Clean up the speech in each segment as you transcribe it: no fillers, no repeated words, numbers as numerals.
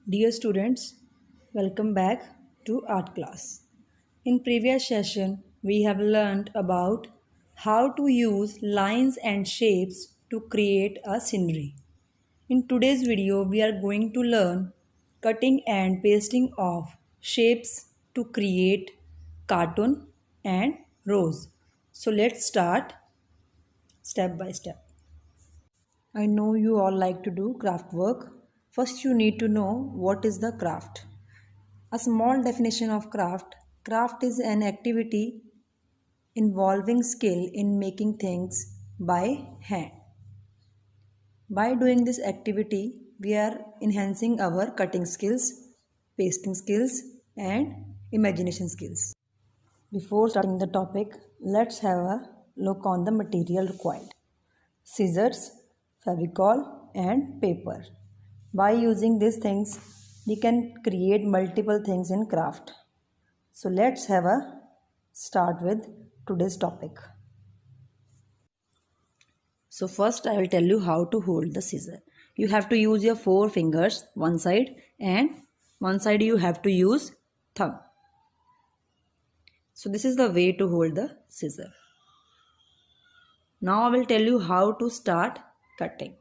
Dear students, welcome back to art class. In previous session, we have learned about how to use lines and shapes to create a scenery. In today's video, we are going to learn cutting and pasting of shapes to create cartoon and rose. So let's start step by step. I know you all like to do craft work. First, you need to know what is the craft. A small definition of craft. Craft is an activity involving skill in making things by hand. By doing this activity, we are enhancing our cutting skills, pasting skills, and imagination skills. Before starting the topic, let's have a look on the material required. Scissors, Fevicol, and paper. By using these things, we can create multiple things in craft. So let's have a start with today's topic. So first I will tell you how to hold the scissor. You have to use your 4 fingers one side and one side you have to use thumb. So this is the way to hold the scissor. Now I will tell you how to start cutting.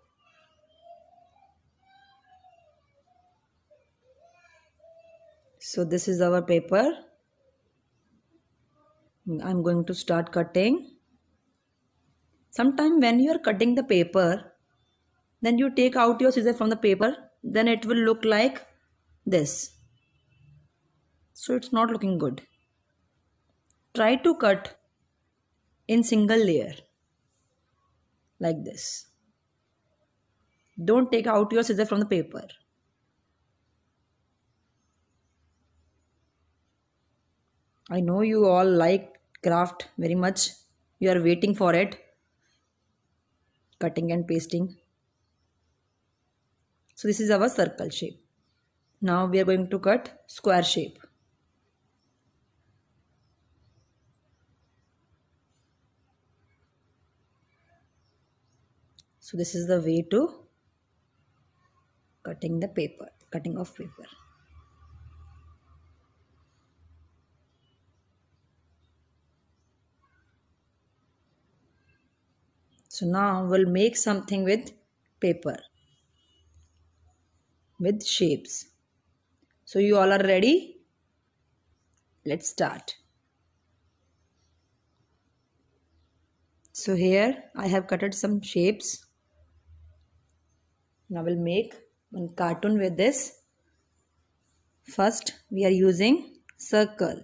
So this is our paper. I'm going to start cutting. Sometime when you are cutting the paper, then you take out your scissor from the paper, then it will look like this. So it's not looking good. Try to cut in single layer like this. Don't take out your scissor from the paper. I know you all like craft very much. You are waiting for it. Cutting and pasting. So this is our circle shape. Now we are going to cut square shape. So this is the way to cutting the paper, cutting of paper. So now we'll make something with paper, with shapes. So you all are ready? Let's start. So here I have cutted some shapes. Now we'll make one cartoon with this. First we are using circle.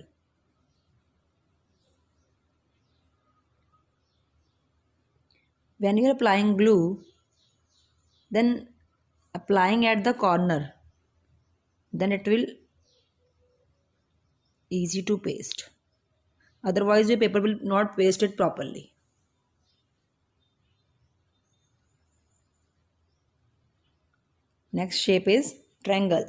When you are applying glue, then applying at the corner, then it will easy to paste. Otherwise your paper will not paste it properly. Next shape is triangle.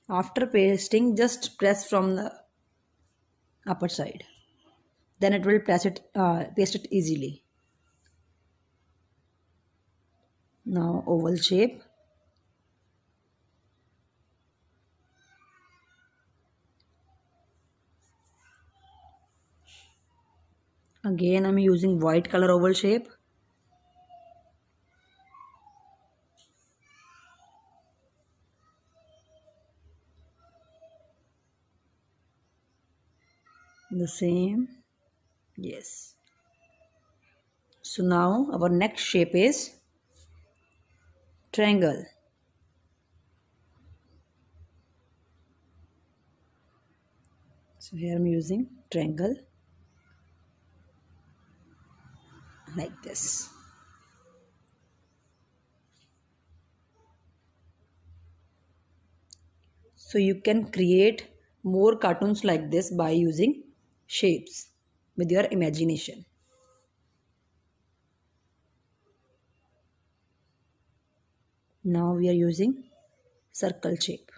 After pasting, just press from the upper side. Then it will paste it easily. Now oval shape. Again I'm using white color oval shape. The same. Yes. So now our next shape is triangle. So here I'm using triangle like this. So you can create more cartoons like this by using shapes with your imagination. Now we are using circle shape.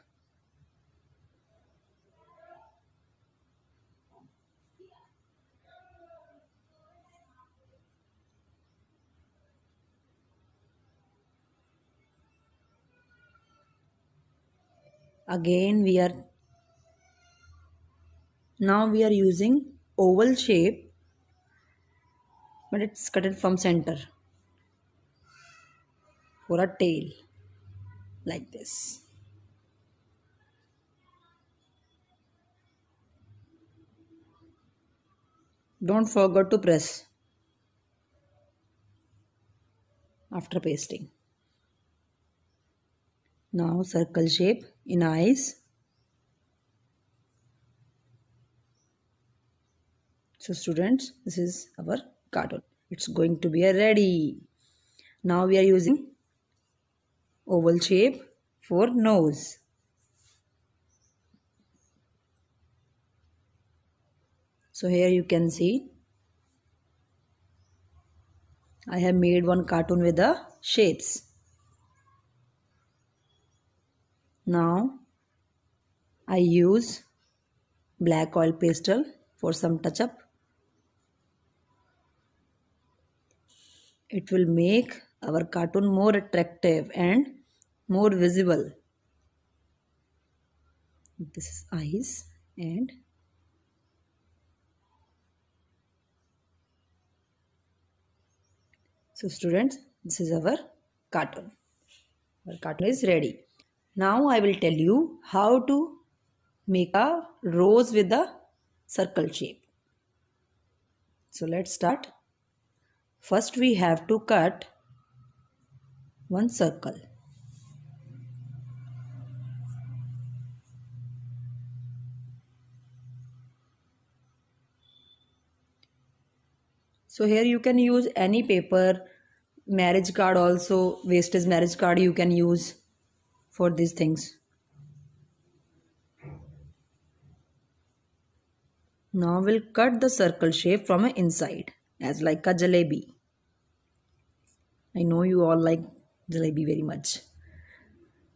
Again now we are using oval shape, but it's cut it from center for a tail like this. Don't forget to press after pasting. Now circle shape in eyes. So students, this is our cartoon. It's going to be ready. Now we are using oval shape for nose. So here you can see I have made one cartoon with the shapes. Now I use black oil pastel for some touch up. It will make our cartoon more attractive and more visible. This is eyes and so students, this is our cartoon. Our cartoon is ready. Now I will tell you how to make a rose with a circle shape. So let's start. First we have to cut one circle. So here you can use any paper, marriage card also, wastage marriage card you can use for these things. Now we'll cut the circle shape from inside as like a jalebi. I know you all like jalebi very much.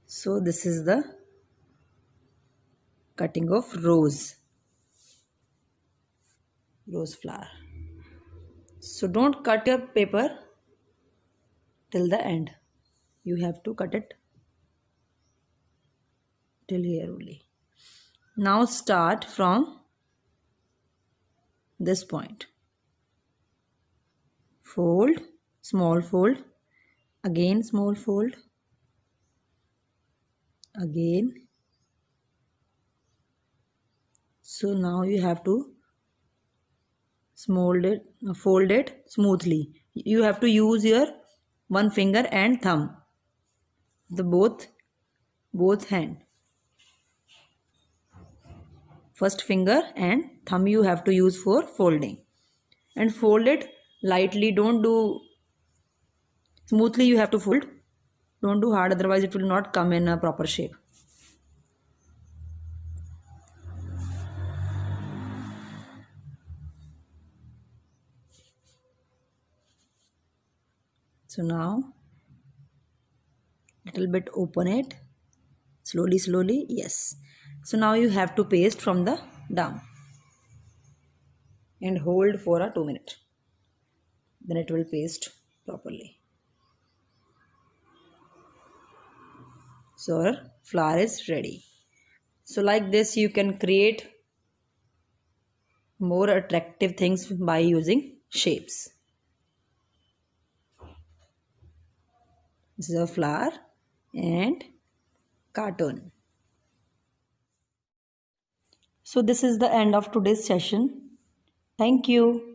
So this is the cutting of rose flower. So don't cut your paper till the end. You have to cut it till here only. Now start from this point. Fold, small fold, again small fold, again. So now you have to fold it smoothly. You have to use your one finger and thumb, the both hand. First finger and thumb you have to use for folding, and fold it lightly. Don't do smoothly, you have to fold. Don't do hard, otherwise it will not come in a proper shape. So now little bit open it slowly, yes. So now you have to paste from the down and hold for a 2 minutes, then it will paste properly. So our flower is ready. So like this you can create more attractive things by using shapes. This is a flower and cartoon. So this is the end of today's session. Thank you.